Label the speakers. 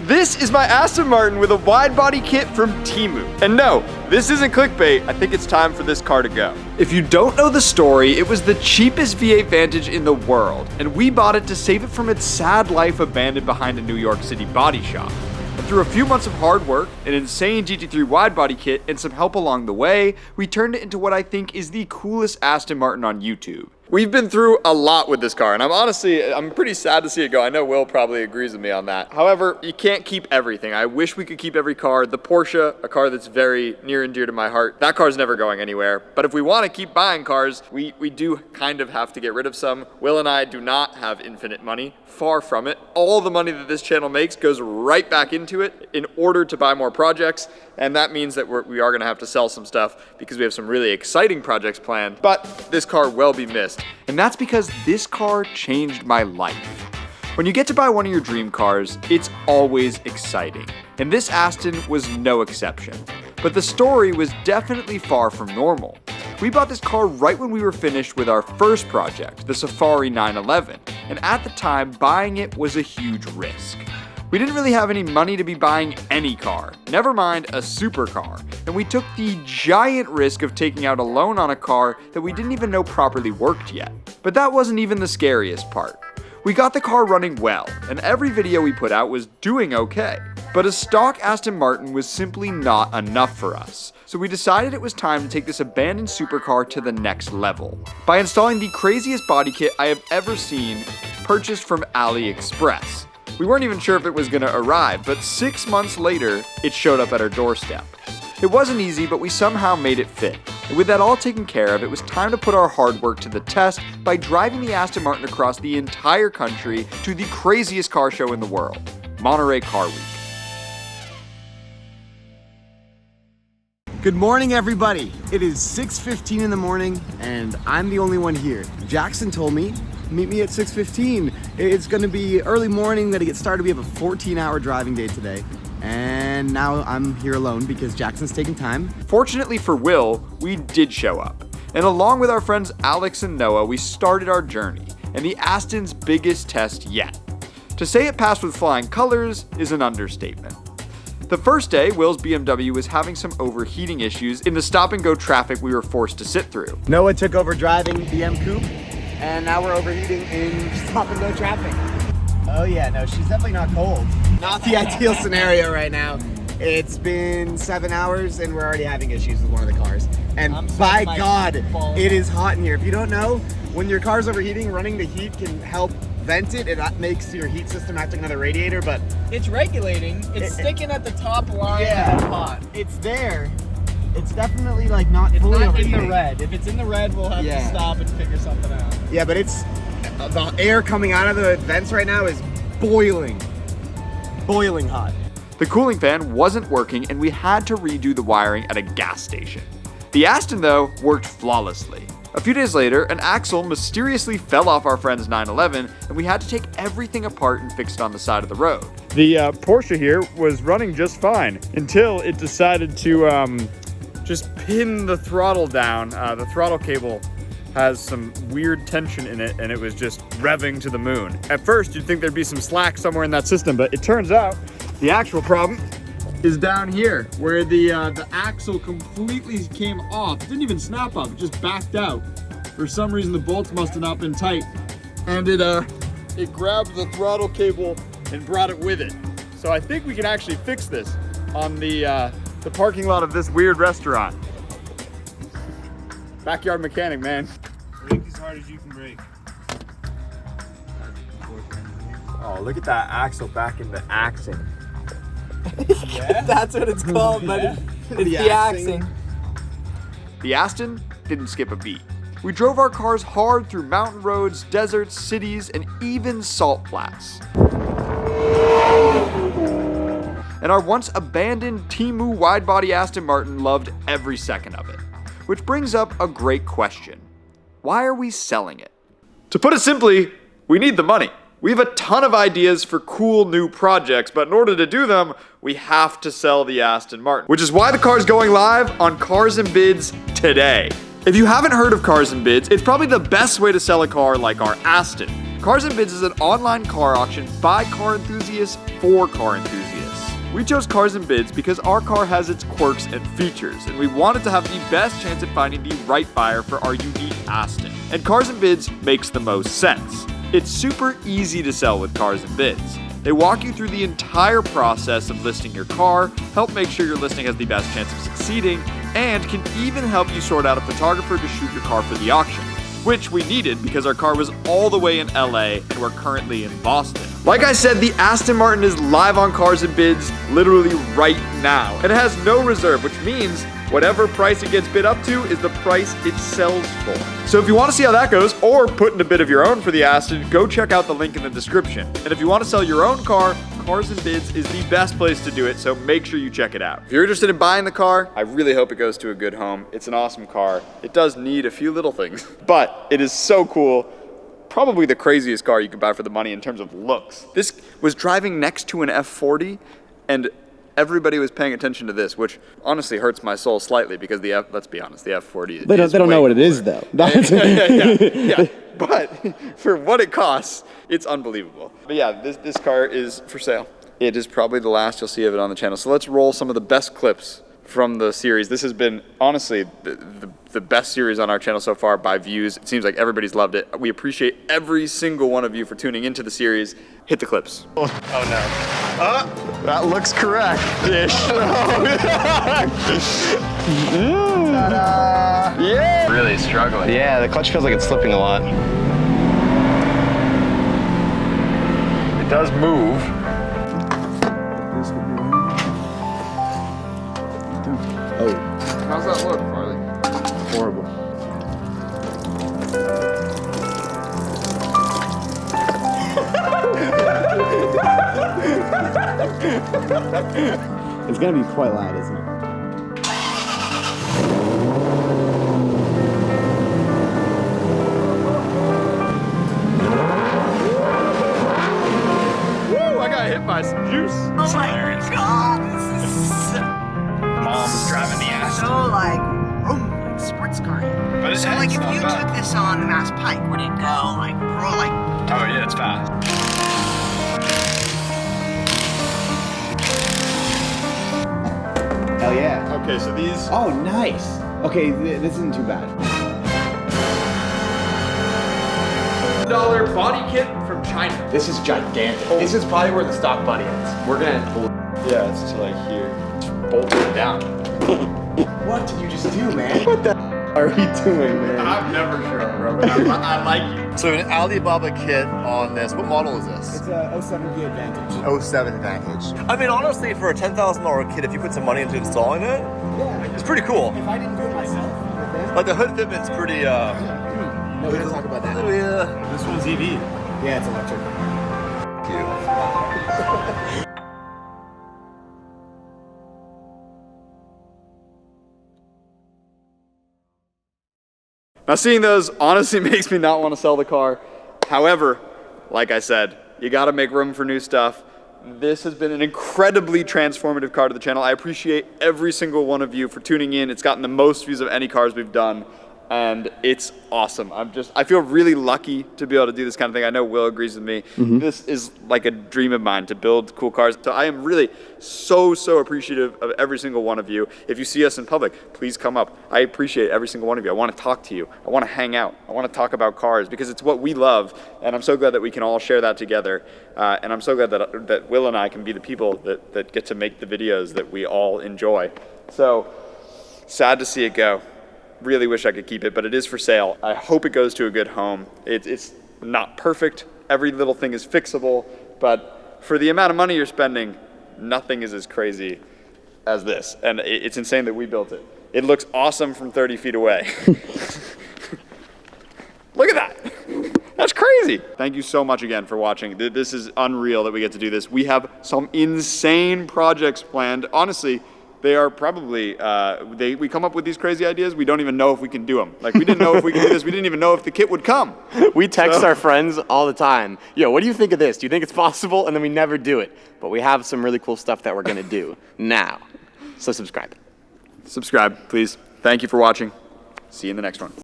Speaker 1: This is my Aston Martin with a wide body kit from Temu. And no, this isn't clickbait. I think it's time for this car to go. If you don't know the story, it was the cheapest V8 Vantage in the world, and we bought it to save it from its sad life abandoned behind a New York City body shop. And through a few months of hard work, an insane GT3 wide body kit, and some help along the way, we turned it into what I think is the coolest Aston Martin on YouTube. We've been through a lot with this car, and I'm pretty sad to see it go. I know Will probably agrees with me on that. However, you can't keep everything. I wish we could keep every car. The Porsche, a car that's very near and dear to my heart, that car's never going anywhere. But if we want to keep buying cars, we do kind of have to get rid of some. Will and I do not have infinite money. Far from it. All the money that this channel makes goes right back into it in order to buy more projects, and that means that we are going to have to sell some stuff because we have some really exciting projects planned, but this car will be missed. And that's because this car changed my life. When you get to buy one of your dream cars, it's always exciting, and this Aston was no exception. But the story was definitely far from normal. We bought this car right when we were finished with our first project, the Safari 911, and at the time, buying it was a huge risk. We didn't really have any money to be buying any car, never mind a supercar, and we took the giant risk of taking out a loan on a car that we didn't even know properly worked yet. But that wasn't even the scariest part. We got the car running well, and every video we put out was doing okay. But a stock Aston Martin was simply not enough for us, so we decided it was time to take this abandoned supercar to the next level by installing the craziest body kit I have ever seen, purchased from AliExpress. We weren't even sure if it was gonna arrive, but 6 months later, it showed up at our doorstep. It wasn't easy, but we somehow made it fit. And with that all taken care of, it was time to put our hard work to the test by driving the Aston Martin across the entire country to the craziest car show in the world, Monterey Car Week.
Speaker 2: Good morning, everybody. It is 6:15 in the morning, and I'm the only one here. Jackson told me, meet me at 6:15. It's gonna be early morning, gotta get started. We have a 14-hour driving day today. And now I'm here alone because Jackson's taking time.
Speaker 1: Fortunately for Will, we did show up. And along with our friends Alex and Noah, we started our journey, and the Aston's biggest test yet. To say it passed with flying colors is an understatement. The first day, Will's BMW was having some overheating issues in the stop-and-go traffic we were forced to sit through.
Speaker 2: Noah took over driving the M Coupe, and now we're overheating in stop-and-go traffic. Oh yeah, no, she's definitely not cold. Not the ideal scenario right now. It's been 7 hours, and we're already having issues with one of the cars. And by God, it is hot in here. If you don't know, when your car's overheating, running the heat can help vent it. It makes your heat system act like another radiator, but
Speaker 3: it's regulating. It's sticking at the top line of the pot.
Speaker 2: It's there. It's definitely like not
Speaker 3: it's
Speaker 2: fully
Speaker 3: not
Speaker 2: overheating.
Speaker 3: in the red. If it's in the red, we'll have to stop and figure something out.
Speaker 2: Yeah, but it's the air coming out of the vents right now is boiling hot.
Speaker 1: The cooling fan wasn't working, and we had to redo the wiring at a gas station. The Aston, though, worked flawlessly. A few days later, an axle mysteriously fell off our friend's 911, and we had to take everything apart and fix it on the side of the road.
Speaker 4: The Porsche here was running just fine until it decided to just pin the throttle down. The throttle cable has some weird tension in it, and it was just revving to the moon. At first, you'd think there'd be some slack somewhere in that system, but it turns out the actual problem is down here, where the axle completely came off. It didn't even snap up, it just backed out. For some reason, the bolts must have not been tight, and it grabbed the throttle cable and brought it with it. So I think we can actually fix this on the parking lot of this weird restaurant. Backyard mechanic, man.
Speaker 5: Brake as hard as you can brake.
Speaker 4: Oh, look at that axle back in the axing.
Speaker 3: Yeah? That's what it's called, buddy. It's the axing.
Speaker 1: The Aston didn't skip a beat. We drove our cars hard through mountain roads, deserts, cities, and even salt flats. And our once abandoned Temu wide-body Aston Martin loved every second of it. Which brings up a great question. Why are we selling it? To put it simply, we need the money. We have a ton of ideas for cool new projects, but in order to do them, we have to sell the Aston Martin, which is why the car is going live on Cars and Bids today. If you haven't heard of Cars and Bids, it's probably the best way to sell a car like our Aston. Cars and Bids is an online car auction by car enthusiasts for car enthusiasts. We chose Cars and Bids because our car has its quirks and features, and we wanted to have the best chance at finding the right buyer for our unique Aston. And Cars and Bids makes the most sense. It's super easy to sell with Cars and Bids. They walk you through the entire process of listing your car, help make sure your listing has the best chance of succeeding, and can even help you sort out a photographer to shoot your car for the auction, which we needed because our car was all the way in LA and we're currently in Boston. Like I said, the Aston Martin is live on Cars and Bids literally right now, and it has no reserve, which means whatever price it gets bid up to is the price it sells for. So if you want to see how that goes, or put in a bid of your own for the Aston, go check out the link in the description. And if you want to sell your own car, Cars and Bids is the best place to do it, so make sure you check it out. If you're interested in buying the car, I really hope it goes to a good home. It's an awesome car. It does need a few little things, but it is so cool. Probably the craziest car you could buy for the money in terms of looks. This was driving next to an F40, and everybody was paying attention to this, which honestly hurts my soul slightly because let's be honest, the F40 is
Speaker 3: They don't know what it is, though.
Speaker 1: yeah. But for what it costs, it's unbelievable. But yeah, this car is for sale. It is probably the last you'll see of it on the channel. So let's roll some of the best clips from the series. This has been, honestly, the best series on our channel so far by views. It seems like everybody's loved it. We appreciate every single one of you for tuning into the series. Hit the clips.
Speaker 5: Oh no.
Speaker 4: That looks correct-ish.
Speaker 1: Yeah!
Speaker 5: Really struggling.
Speaker 3: Yeah, the clutch feels like it's slipping a lot.
Speaker 4: It does move.
Speaker 1: How's that look, Farley?
Speaker 3: Horrible. It's gonna be quite loud, isn't it?
Speaker 1: Woo! I got hit by some juice.
Speaker 6: Oh my god, this is
Speaker 5: Mom's driving the ass.
Speaker 6: so like, vroom, sports car.
Speaker 5: But it's
Speaker 6: So like if
Speaker 5: not
Speaker 6: you
Speaker 5: bad.
Speaker 6: took this on the Mass Pike, would it go like, roll like,
Speaker 5: Oh yeah, it's fast.
Speaker 3: Hell yeah.
Speaker 1: Okay, so these...
Speaker 3: Oh, nice. Okay, this isn't too bad.
Speaker 1: $1 body kit from China.
Speaker 3: This is gigantic. This is probably where the stock body is. We're gonna...
Speaker 1: Yeah, it's to like here. Just bolted it down.
Speaker 3: What did you just do, man? What the are you doing, man?
Speaker 1: I'm never sure, bro. I like you.
Speaker 7: So an Alibaba kit on this, what model is this?
Speaker 2: It's a 07 V Advantage.
Speaker 7: 07 Advantage. I mean, honestly, for a $10,000 kit, if you put some money into installing it,
Speaker 2: Yeah.
Speaker 7: it's pretty cool.
Speaker 2: If I didn't do it myself, with them,
Speaker 7: Like the hood fitment's pretty,
Speaker 2: no, we don't talk about that.
Speaker 7: oh yeah.
Speaker 5: This one's EV.
Speaker 2: Yeah, it's electric.
Speaker 1: Now seeing those honestly makes me not want to sell the car. However, like I said, you gotta make room for new stuff. This has been an incredibly transformative car to the channel. I appreciate every single one of you for tuning in. It's gotten the most views of any cars we've done, and it's awesome. I feel really lucky to be able to do this kind of thing. I know Will agrees with me. This is like a dream of mine, to build cool cars. So I am really so appreciative of every single one of you. If you see us in public, please come up. I appreciate every single one of you. I want to talk to you. I want to hang out. I want to talk about cars because it's what we love, and I'm so glad that we can all share that together. And I'm so glad that Will and I can be the people that get to make the videos that we all enjoy. So sad to see it go. Really wish I could keep it, but it is for sale. I hope it goes to a good home. It's not perfect. Every little thing is fixable, but for the amount of money you're spending, nothing is as crazy as this. And it's insane that we built it. It looks awesome from 30 feet away. Look at that. That's crazy. Thank you so much again for watching. This is unreal that we get to do this. We have some insane projects planned. Honestly, they are probably, we come up with these crazy ideas, we don't even know if we can do them. Like, we didn't know if we could do this, we didn't even know if the kit would come.
Speaker 3: We text our friends all the time. Yo, what do you think of this? Do you think it's possible? And then we never do it. But we have some really cool stuff that we're gonna do now. So subscribe.
Speaker 1: Subscribe, please. Thank you for watching. See you in the next one.